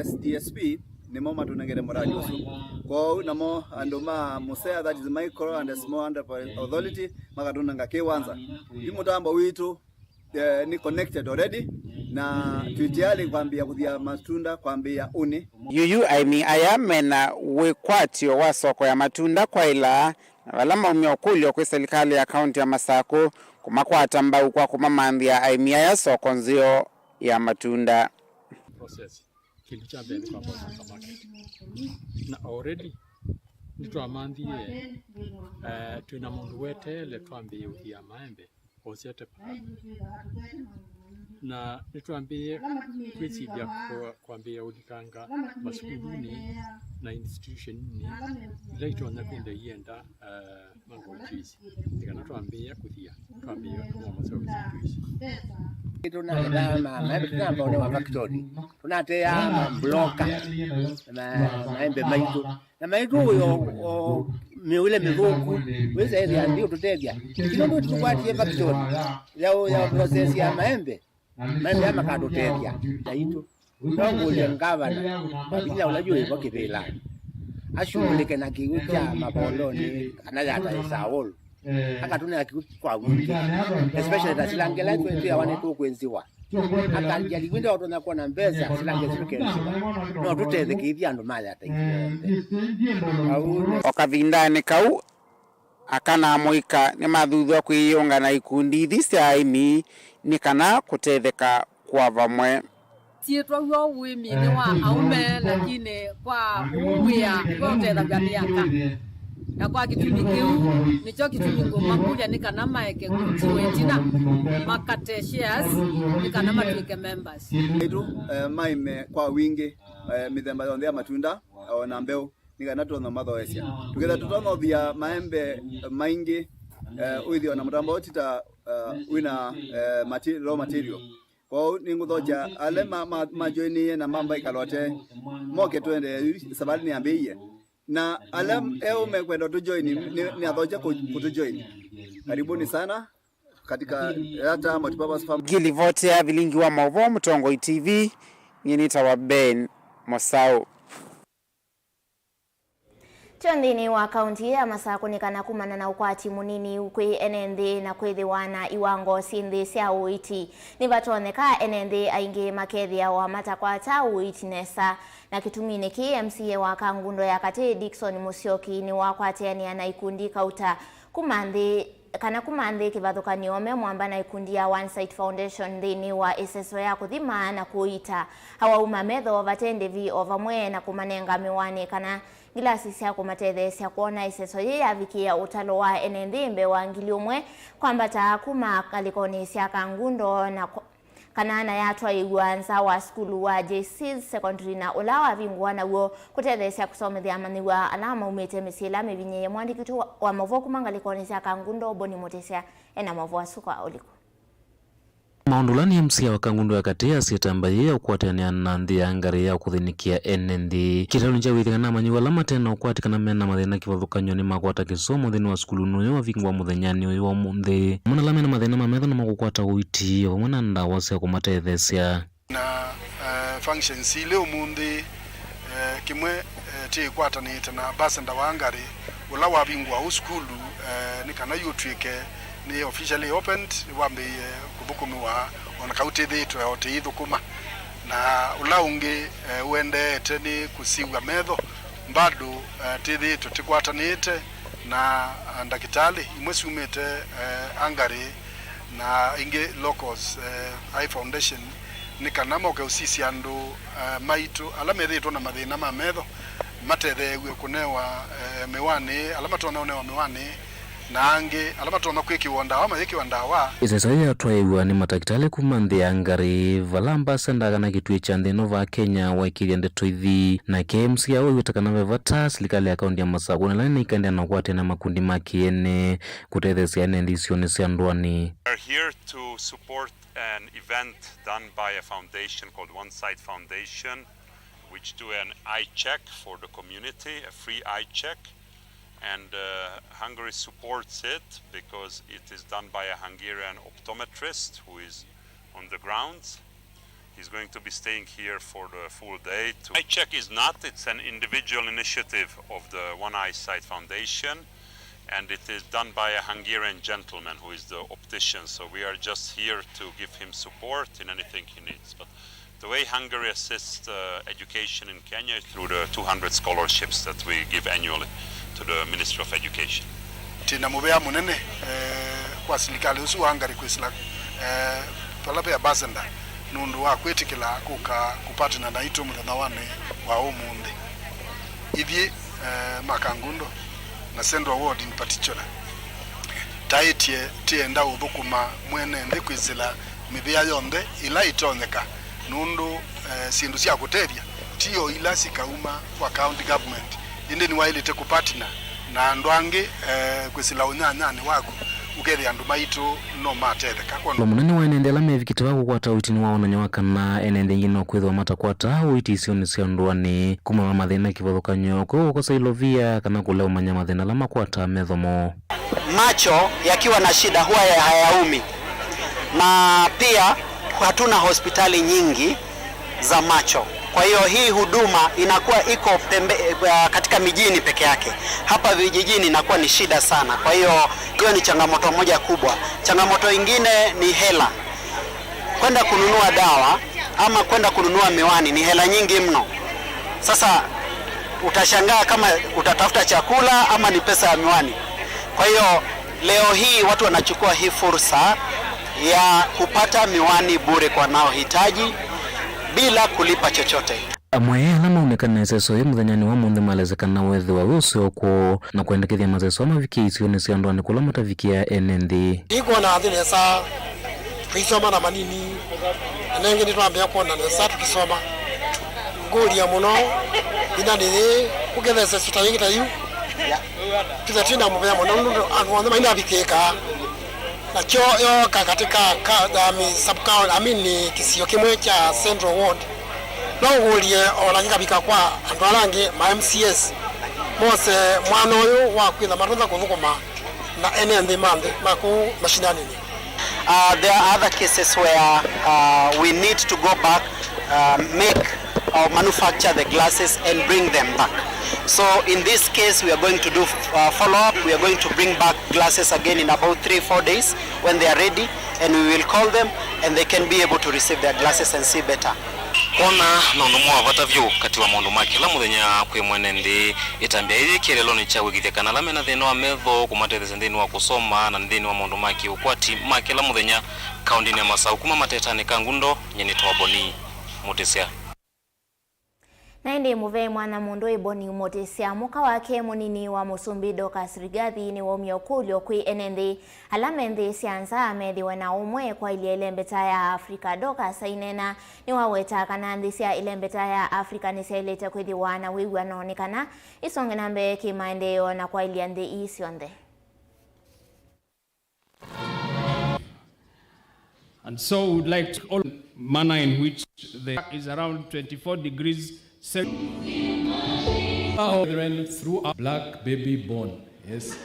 SDSP nimo matunengete muradi usu kwa namo anduma musea that is micro and small enterprise authority makatunanga kiwanza imutambo witu ni connected already na tutiali kwambia kuthia matunda kwambia uni yuyu aimi aya mena wekwatio wa soko ya matunda kwa ila wala maumiokulio kwa serikali ya kaunti ya Masako kumakwata mbau kwa kumamanthia aimi aya soko nzio ya matunda process kindu cha mbele kwa market na already nitwamanthie tuna mundu wetele twambie uthia maembe osiete na nitwambie kwicithia kwambia ulikanga masukuluni na institution ni laito na kwenda yenda mango juice tikana twambie kuthia twambie kwa masomo juice tunataka maembe tunamba one wa factory tunatea bloka na maembe maitu na maitu yo miule mithuku wese area ndio tutethia kino tukwatie factory ya process ya maembe ama kadutethia naitu ndongulia ngavana babila unajua ipo kivila ashugulike na kiu cha mapoloni anayata isaol akatuna kiu kwa wingi especially tasilangela kwetu ya wane tu kwenziwa akanja likwenda watu na kuwa na mbeza silange zikenziwa no tuteze kithia ndo mali ataikionde okavindane kau akana moika ni mathuthua kwiyunga na ikundi thisia aimi ni kana kutetheka kwa vamwe tietwa yo wimi ni wa aume lakini kwa uya kutetheka gamiaka na kwa kitumi kiu nicho kitumi ngoma kuja ni kana maeke kuchiwetina makate shares ni kana matwike members itu maime kwa wingi mithemba yonde ya matunda na mbeu ni kana tuona mathoesia tukitha tutono via maembe maingi uithio na mutambo tita wina raw material kwa ninguthoja ale majoini na mamba ikalote moke twende sabali ni ambiye na ale mekwenda tu join ni athoja kutujoin karibuni sana katika Yata Multipurpose Farm. Gilivote ya Vilingi wa Mauvoo Mtongo TV nyenita wa Ben Musau. Chondini wa kaunti ya masakunikana kumana na ukwati munini ukwi enende na kwethi wana iwango sindi sia uiti. Nivatoneka enende aingi makethia wa matakwata uiti nesa. Na kitumine ki MCA wa Kangundo ya Kate Dickson Musyoki ni wakwateania na ikundi kauta kumandhi kivathukanio me mwamba na ikundi ya One Site Foundation thini wa iseso ya kuthima na kuita hawauma metho vatendevi ovamwe na kumanenga miwani kana gilasi cia kumatethecia kuona iseso ye yavikia utalo wa enendhimbe wa ngili umwe kwambata kuma kalikoni cia Kangundo na kanana yatwa igwanza wa skulu wa JC Secondary na ulawa vingwa na uo kutethecia kusomethia maniwa alama umete misila mivinye ya mwandikitu wa Mauvoo kumangalikoni cia Kangundo Boni Mutesia ena Mauvoo asuka oliku. Maundulani MCA wa Kangundo ya Kate asitambaye ukwatania na nthi ya ngari ya kuthinikia NND kitalo nja withikana manyiwa lama tena ukwatikana mena mathina kivathukanyo ni makwata kisomo thini wa skulu nuyo wavingwa muthenyani uyu wa munthi muna lamena mathina mametho na magukwata uiti vamwe na ndawa cia kumatethecia na functions ile umunthi kimwe ti kwatanite na basenda wa ngari ula wavingwa u skulu ni kana yutwike ni officially opened wambe kubukumiwa ona kauti thitu ya oti ithukuma na ulaungi uendete ni kusiwa metho bado tithitu tikwatanite na ndakitali imwe ciumite angari na inge locals I foundation ni kana moke usisi andu maitu ala methitwo na mathina ma metho matethewe kunewa miwani ala matonewa miwani na ange alama tona kwikiwa ndawa mayikiwa ndawa iseso ya twaiwa ni matakitali kuma nthi ya ngari valamba sendaga na kitui cha nthino va Kenya waikiria ndeto ithi na KMC ya witakana vevata serikali ya kaunti ya Masakuna lani ikandya na kwatena makundi makiene kutethecia nthi cione cia ndwani. We are here to support an event done by a foundation called One Site Foundation which do an eye check for the community, a free eye check. And Hungary supports it because it is done by a Hungarian optometrist who is on the ground. He's going to be staying here for the full day. Eye check is not, it's an individual initiative of the One Eyesight Foundation, and it is done by a Hungarian gentleman who is the optician. So we are just here to give him support in anything he needs. But the way Hungary assists education in Kenya is through the 200 scholarships that we give annually to the Ministry of Education. Tina mubea munene kwa serikali usu Hungary kwisila palape ya basenda nundu wa kwetikila kupatana na ito muthanawani wa umundi ithi Makangundo na Central Ward in particular taitie tienda uthukuma mwene nthi kwisila mithia yonthe ila itonyeka nundu sindu cia kuteria tio ila sikauma kwa county government indi ni wailite kupatina na andu angi kwisila unyanyani waku ukethia andu maitu no matetheka kwa munene wa enendela mevikite wako kwata uitini wao na nyawaka na enende ingine okwithwa matakwata uiti isioni cia ndwani kuma mathina kivathukanyo kwa ukosa ilovia kana kulea umanya mathina la makwata methomo macho yakiwa na shida huwa hayaumi na pia hatuna hospitali nyingi za macho. Kwa hiyo hii huduma inakuwa iko katika mijini peke yake. Hapa vijijini inakuwa ni shida sana. Kwa hiyo ni changamoto moja kubwa. Changamoto ingine ni hela. Kwenda kununua dawa ama kwenda kununua miwani ni hela nyingi mno. Sasa utashangaa kama utatafuta chakula ama ni pesa ya miwani. Kwa hiyo leo hii watu wanachukua hii fursa ya kupata miwani bure kwa naohitaji bila kulipa chochote. Amwe alama unekana iseso ya muthanyani wa munthe malezekana wethi wa ucio ko na kuendekethia mazeso ama viki isione cia ndwani kula matavikia NND. Iko na nthesa kwisoma na manini nengi nitwambia kuona nthesa tukisoma nguria muno ina ni kugethesa citaingi tayu kizatina mubya muno andu maina vikeka na kyo yoka katika sub-county ni kisio kimwe cha Central Ward nongulie olangikabika kwa andu alangi ma MCS mose mwana uyu wa kwitha marutha kuthukuma na NND mande maku mashinani. There are other cases where we need to go back, make or manufacture the glasses and bring them back. So in this case, we are going to do follow-up. We are going to bring back glasses again in about 3-4 days when they are ready, and we will call them and they can be able to receive their glasses and see better. Kona nono mwa vatavyo kati wa maundu makila muthenya kwi mwenendi itambia ili kirelo ni cha wigithekana lame na thino wa metho kumatethesa thini wa kusoma na thini wa maundu maki ukwati makila muthenya kaundini ya Masau kuma matetani kangundo nyeni twaboni mutesia. Naende muve mwana mundu iboni umotesia muka wake munini wa Musumbi Dorcas Rigathi ni womyo kulyo kwi enende alamende sianza amethi wana umwe kwa ili ilembeta ya Afrika. Dorcas inena ni waweta kanandi sia ilembeta ya Afrika nisia ilete kwethi wana wiwi wanaonekana isonge nambe kimaendeleo na kwa ili ande isi onde. And so we would like to all manner in which there is around 24 degrees through a black baby born. Yes.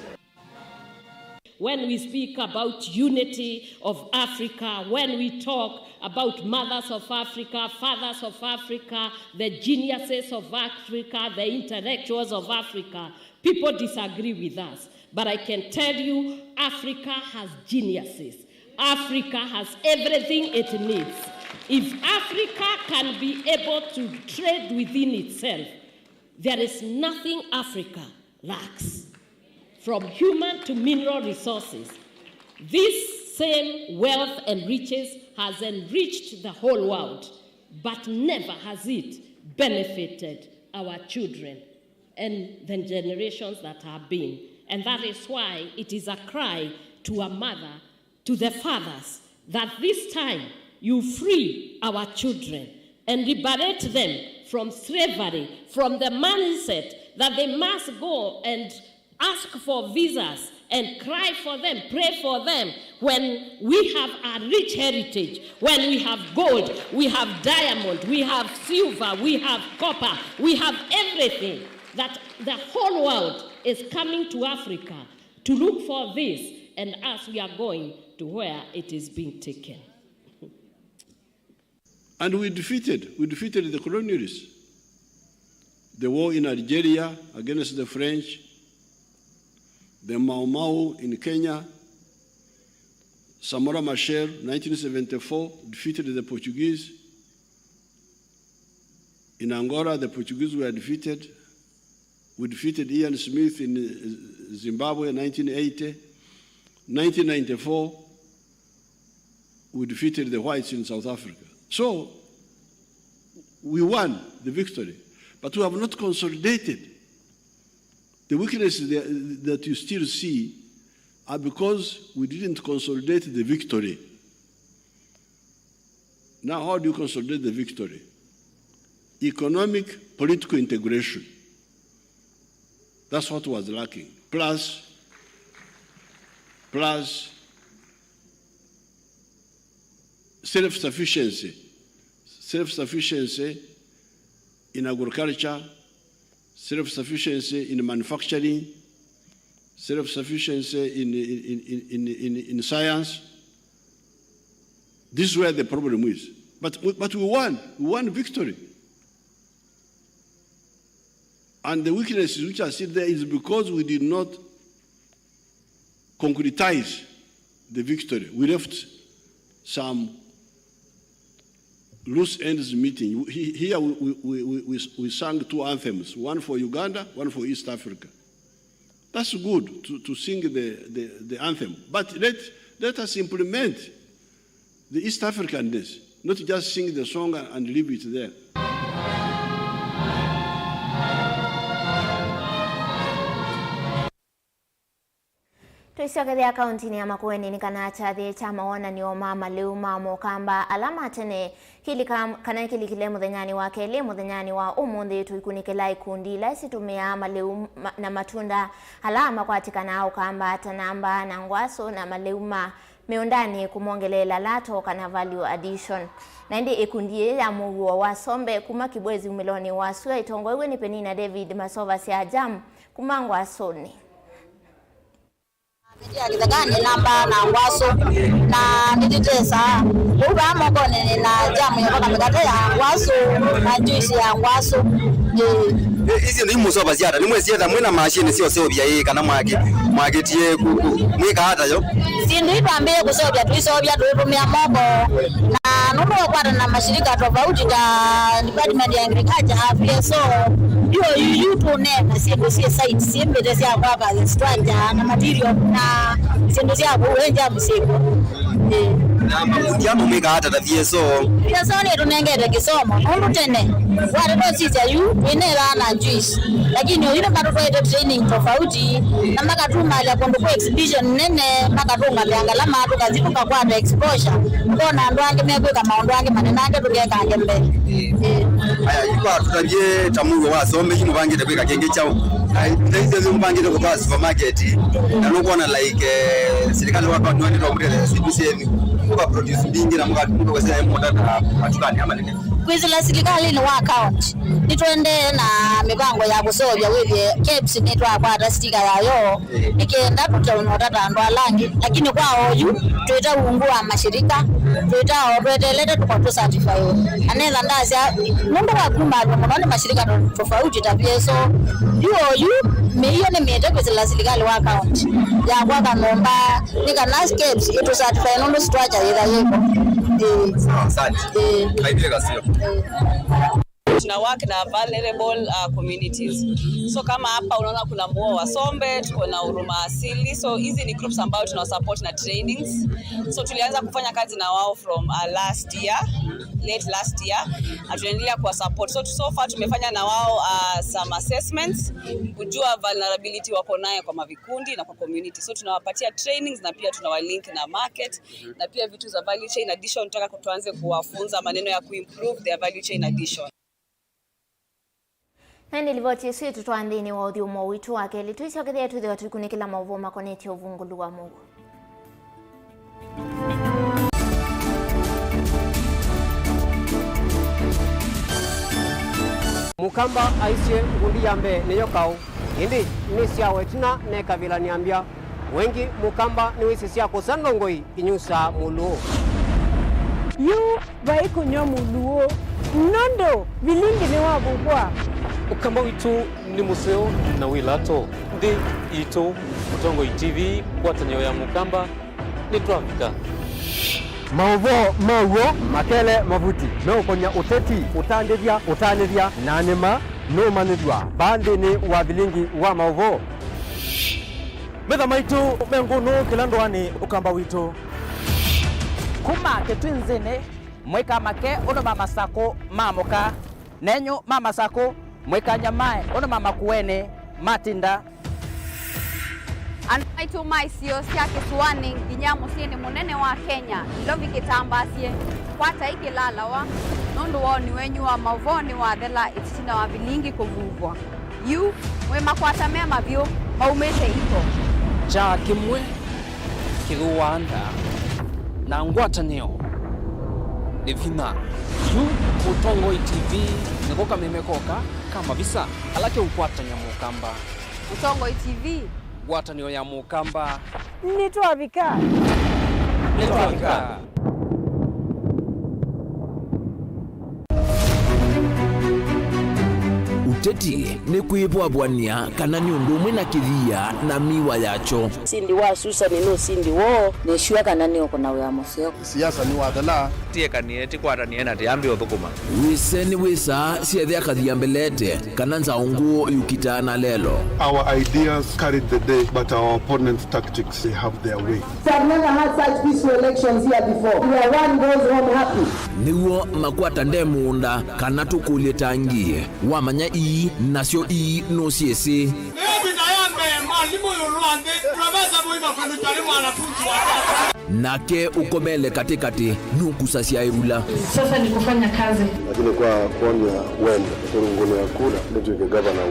When we speak about unity of Africa, when we talk about mothers of Africa, fathers of Africa, the geniuses of Africa, the intellectuals of Africa, people disagree with us. But I can tell you, Africa has geniuses. Africa has everything it needs. If Africa can be able to trade within itself, there is nothing Africa lacks. From human to mineral resources, this same wealth and riches has enriched the whole world, but never has it benefited our children and the generations that have been. And that is why it is a cry to a mother, to the fathers, that this time you free our children and liberate them from slavery, from the mindset that they must go and ask for visas and cry for them, pray for them, when we have a rich heritage, when we have gold, we have diamond, we have silver, we have copper, we have everything, that the whole world is coming to Africa to look for this, and as we are going to where it is being taken. And we defeated the colonialists. The war in Algeria against the French, the Mauvoo in Kenya, Samora Machel, 1974, defeated the Portuguese. In Angola, the Portuguese were defeated. We defeated Ian Smith in Zimbabwe in 1980. 1994, we defeated the whites in South Africa. So, we won the victory, but we have not consolidated. The weaknesses that you still see are because we didn't consolidate the victory. Now, how do you consolidate the victory? Economic, political integration. That's what was lacking. Plus self-sufficiency. Self-sufficiency in agriculture, self-sufficiency in manufacturing, self-sufficiency in science. This is where the problem is. But we won victory. And the weaknesses which are still there is because we did not concretize the victory. We left some loose ends meeting. Here we sang two anthems, one for Uganda, one for East Africa. That's good to sing the anthem. But let us implement the East Africanness, not just sing the song and leave it there. Tuisogea kaunti ya Makueni ni kana chathi chama wana ni oma maleuma mokamba alama tene kana kile muthenyani wa kele muthenyani wa umundi tuikunikela ikundi la situmia maleuma na matunda alama kwatikana au kamba tanamba na ngwaso na maleuma meondani kumongelela lato kana value addition naende ikundi ya Mauvoo wasombe kuma kibwezi umeloni wasue itongowe ni Penina David Masova si ajam kumangwa soni ya KITAKA namba na ngwaso na nititesa uba mokone na jamu ya kwa mikate ya ngwaso na juice ya ngwaso ici ni musoba ziada ni mwesietha mwina machine sio sobia hii kana mwagetie mwika hata yo sindu ipambie kusobia tuisobia tuitumia moko na nuno kwata na mashirika tofauti ya department ya agriculture afya so hiyo tunena sindu si site simbe sia baba structure na material na sindu sia kuenja msiko Jambo mwika hata da vieso ni tunengete kisomo nundu tene wale ndo sisi ayu inera na juice lakini yule katotoa training tofauti na makatuma ya kondo kwa exhibition nene makatunga byangala matu kazitunga kwa exposure kona ndo ange meko kama ndo ange manena ange tugeka ange mbele aya ipa tutabye tamugo wasome kino bangite kweka kenge chao ndio mbangite kwa supermarket na nokona like serikali wako ndio ndio mbele CBC kwa produce bingi na mkatunga kwa sema mmoja atukani ama nini kwizila serikali ni wa account nitwende na mipango ya kusobya withie caps nitwa kwa sticker yayo ikenda tutaonota ndo alangi lakini kwa hoju tuita uungua mashirika tuitelete tuko certify anela ndazi mundu wa kuma ndo mashirika tofauti tabia so hiyo hiyo ni miete kwizila serikali wa account ya kwa kanomba nika nas caps itu certify ndo structure ila yeko asante haibile kasio tuna work na vulnerable communities. So kama hapa unaona kuna Mauvoo wa Sombe, tuko na Huruma Asili. So hizi ni groups ambao tuna support na trainings. So tulianza kufanya kazi na wao from late last year. Tunaendelea kwa support. So far tumefanya na wao some assessments kujua vulnerability wako nayo kwa mavikundi na kwa community. So tunawapatia trainings na pia tunawalink na market na pia vitu za value chain addition. Tunataka tuanze kuwafunza maneno ya kuimprove their value chain addition. Nani livoti swetu tuandini wa udhiumo witu wake lituisha kithia tuthi watukunikila Mauvoo makoneti uvungulu wa Mungu. Mukamba aisie ngundi yambe niyo kau indi nisia wetina neka vila niambia wengi mukamba ni wisi siya kusandongoi inyusa muluo yu vaiku nyo muluo nondo Vilingi ni wabugwa ukamba witu ni museo na wilato ndi ito Utongo TV kwatanyo ya mukamba ni Trafika Mauvoo makele mavuti no konya uteti utandithia na nima no manithwa bandi ni wa Vilingi wa Mauvoo betha maitu mengunu kilandwani ukamba witu kuma ketwinzene mweka make ono mama sako mamoka nenyo mama sako mweka nyamae ono mama kuene matinda Anaitu maisio siya kisuani nginyamu siye ni munene wa Kenya ilovi kitambasie kwata iki lalawa nundu wao ni wenyu wa Mauvoo ni wa thela itina wa Vilingi kuvuvwa yu mwema kwata mema vyo maumete iko cha kimwe kiruanda na ngwatanio ni vina yu Utongo TV nikoka memekoka kama visa alake ukwatanya mukamba Utongo TV ngwatanio ya mukamba ni Trafika uteti ni kwibwabwania kana ni undu umwe na kithia na miwa yacho sindi wa Susan no sindi wo ni shua kana ni okona wa museo siasa ni wathela tie kanieti kwatanie na tiambi uthukuma wiseni wisa siethe akathia mbelete kana nzaungu yukitana lelo. Our ideas carried the day, but our opponent's tactics, they have their way. We have never had such peaceful elections here before. Where one goes home happy. Niwo makwata ndemunda kana tukulie tangie wamanya ii nasio ii no siesi nake ukomele katikati nukusa sia irula sasa ni kufanya kazi Lakini kwa kuonya wende turungulu ya kula ndio gavana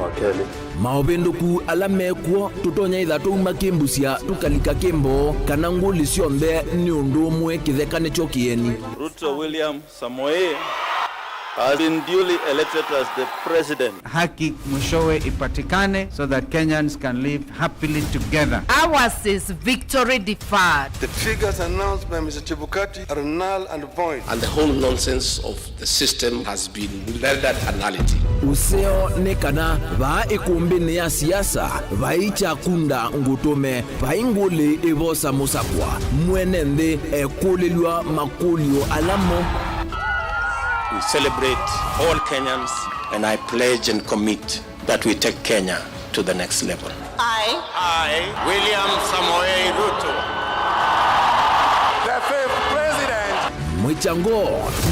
wa Kenya maobenduku alamekwo tutonya ithatu makimbusia tukalika kimbo kana nguli cionthe ni undu umwe kithekane chokieni Ruto William Samoei has been duly elected as the president. Haki mwishowe ipatikane so that Kenyans can live happily together. Ours is victory deferred. The figures announced by Mr. Chebukati are null and void. And the whole nonsense of the system has been rendered a nullity. Useo nekana va ikumbini ya siasa vaicha kunda ngutume vainguli ivosa musakwa mwenende ekulilwa makulio alamo. We celebrate all Kenyans, and I pledge and commit that we take Kenya to the next level. I, William Samoei Ruto, the fifth president. Mwichango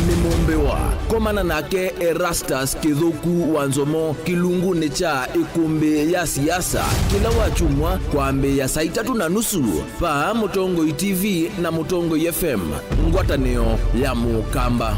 ni mombewa komana nake Erastus Kithuku Wanzomo kilungu necha ikumbe ya siasa kila wachumwa kwambe ya saa 3:30 pa Mutongo TV na Mutongo FM ngwataneo ya Mukamba.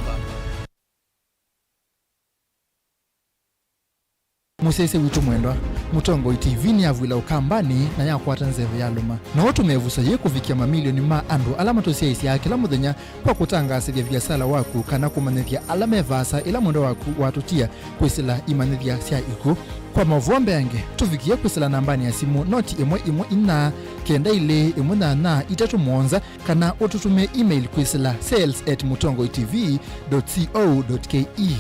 Musese witu mwendwa Mutongo TV ni avwila ukambani na yakwata nzeve ya luma na watu mevusa ye kufikia mamilioni ma andu alama tosia isi ya kila mudhenya kwa kutangasa vya vyasala waku kana kumanevya alama evasa ila mwendo waku watutia kwisila imanevya siya iku kwa Mauvoo yange tufikia kwisila nambani ya simu noti imwe ina kenda ile imwe na itatu mwonza kana ututume email kwisila sales@mutongotv.co.ke.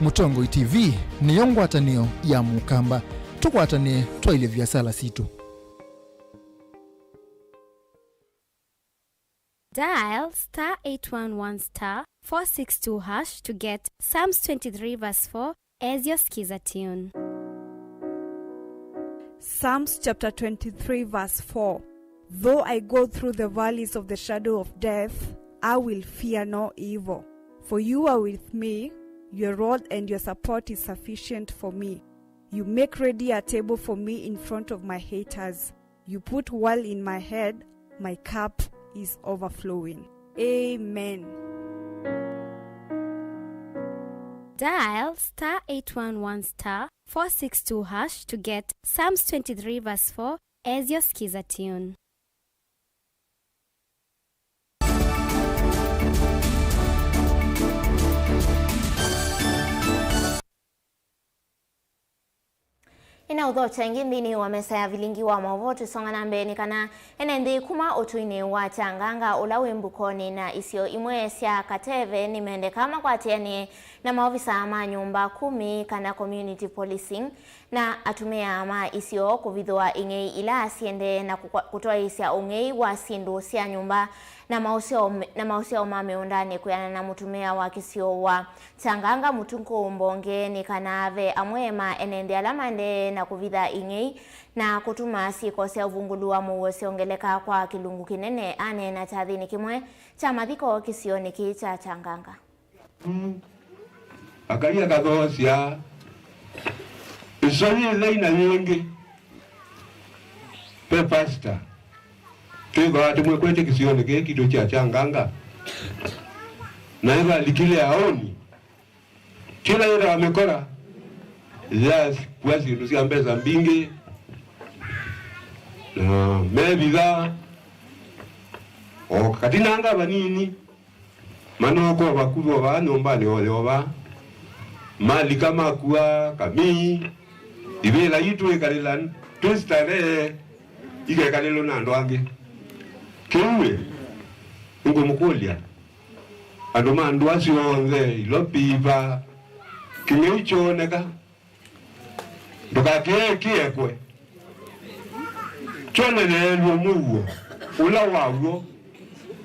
Mutongo TV ni yongwatanio ya Mukamba tukwatane twaile vyasala situ. Dial *811*462# to get Psalms 23 verse 4 as your skiza tune. Psalms chapter 23 verse 4. Though I go through the valleys of the shadow of death, I will fear no evil. For you are with me. Your rod and your support is sufficient for me. You make ready a table for me in front of my haters. You put oil in my head. My cup is overflowing. Amen. Dial *811*462# to get Psalms 23 verse 4 as your skiza tune. Ina udhocha ingindini wa mesa ya Vilingi wa Mauvoo tusonga nambeni kana enendi kuma otuine wa changanga ulawe mbukoni na isio imwe sya kateve ni mende kama kwa tiani na maofisa ama nyumba 10 kana community policing na atumia ama isio kuvidhwa ingei ila asiende na kutoa isia ungei wa sindu sia nyumba na mausio mameundani kuyana na mutumia wa kisio wa changanga mutunko umbonge ni kanave amwema enende alamande na kuvidha ingei na kutuma siko sia uvungulua muwesi ongeleka kwa kilungu kinene ane na chathini kimwe cha mathiko kisio niki cha changanga. Akaria kathosia isoni leina nyingi pe pasta kigo atumwe kwete kisione ke kitu cha changanga na eva likile aoni kila yule amekora yes kwasi ndusia mbeza mbingi na mebiga o katinanga banini manoko bakubwa ba nyombani oleoba mali kama kuwa kami ibela yitu ekalilan twistare ike kalelo nando ange kimwe ngo mukolia ando mandu asionze ilopiva kinyicho neka ndokake kiekwe chone lelo muwo ula wawo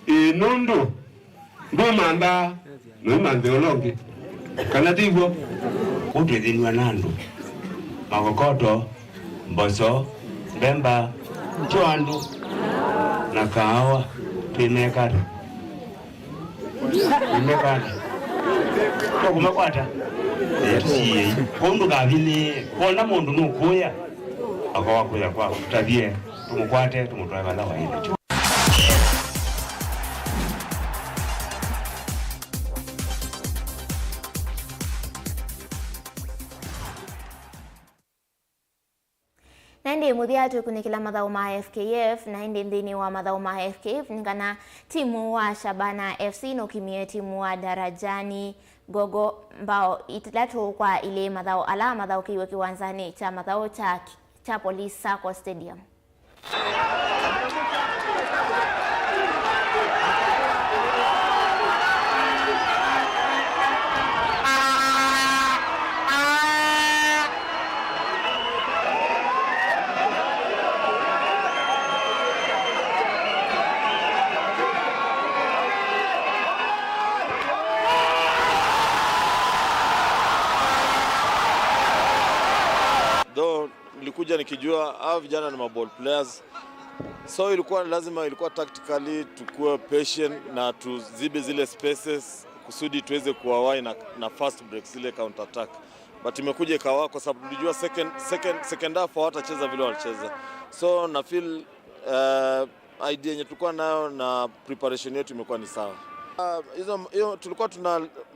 inondo ndo manda no mande olonge kana tivo utwethinwa nando makokoto mboso bemba chwandu na kahawa tinekata to kumakwata siye kondo gavile kona mundu nukuya akawakuya kwa tutavie tumukwate tumutwae bala waende. Nandi mudia tu kunikila madhao ma FKF na hindi ndini wa madhao ma FKF ngana timu wa Shabana FC no kimie timu wa Darajani gogo mbao itilatu kwa ile madhao ala madhao kiwe kiwanzani cha madhao cha Police Sacco Stadium. Nilikuja nikijua hao vijana ni maball players, so ilikuwa tactically tukue patient na tuzibe zile spaces kusudi tuweze kuwawai na fast break zile counter attack, but imekuja ikawa kwa sababu tulijua second half hawatacheza vile walicheza, so na feel idea yenye tulikuwa nayo na preparation yetu imekuwa ni sawa. Hiyo tulikuwa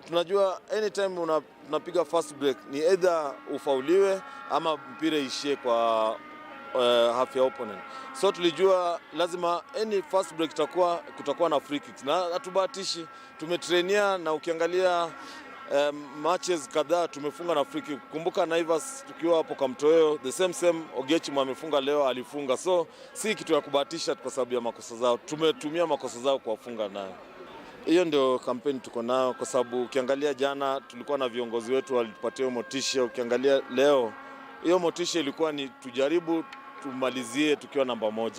tunajua anytime tunapiga fast break ni either ufauliwe ama mpira ishie kwa half ya opponent. So tulijua lazima any fast break kutakuwa na free kicks, na hatubahatishi, tumetrainia na ukiangalia matches kadhaa tumefunga na free kick. Kumbuka Naivas tukiwa hapo kwa Mtoeo, the same Ogechi amefunga leo, alifunga, so si kitu ya kubahatisha kwa sababu ya makosa zao, tumetumia makosa zao kuwafunga nayo. Hiyo ndio kampeni tuko nayo, kwa sababu ukiangalia jana tulikuwa na viongozi wetu walitupatia motisha, ukiangalia leo hiyo motisha ilikuwa ni tujaribu tumalizie tukiwa namba 1.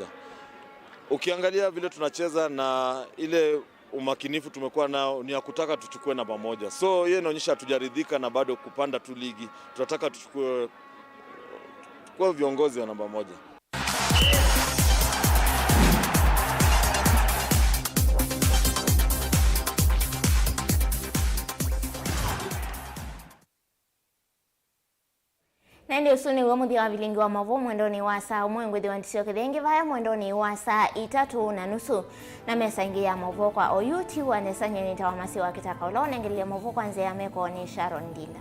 Ukiangalia vile tunacheza na ile umakinifu tumekuwa nao ni ya kutaka tuchukue namba 1. So hiyo inaonyesha hatujaridhika na bado kupanda tu ligi. Tunataka tuchukue viongozi wa namba 1. Nende usuni wa muthi wa Vilingi wa Mauvoo mwendoni wa saa umwe wa ntisio kithengi vaya mwendoni wa saa 3:30 na mesa ingi ya Mauvoo kwa oyuti wa nesanye nitawamasi wa kitaka ulone ngili ya Mauvoo kwa nze ya meko ni Sharon Dila.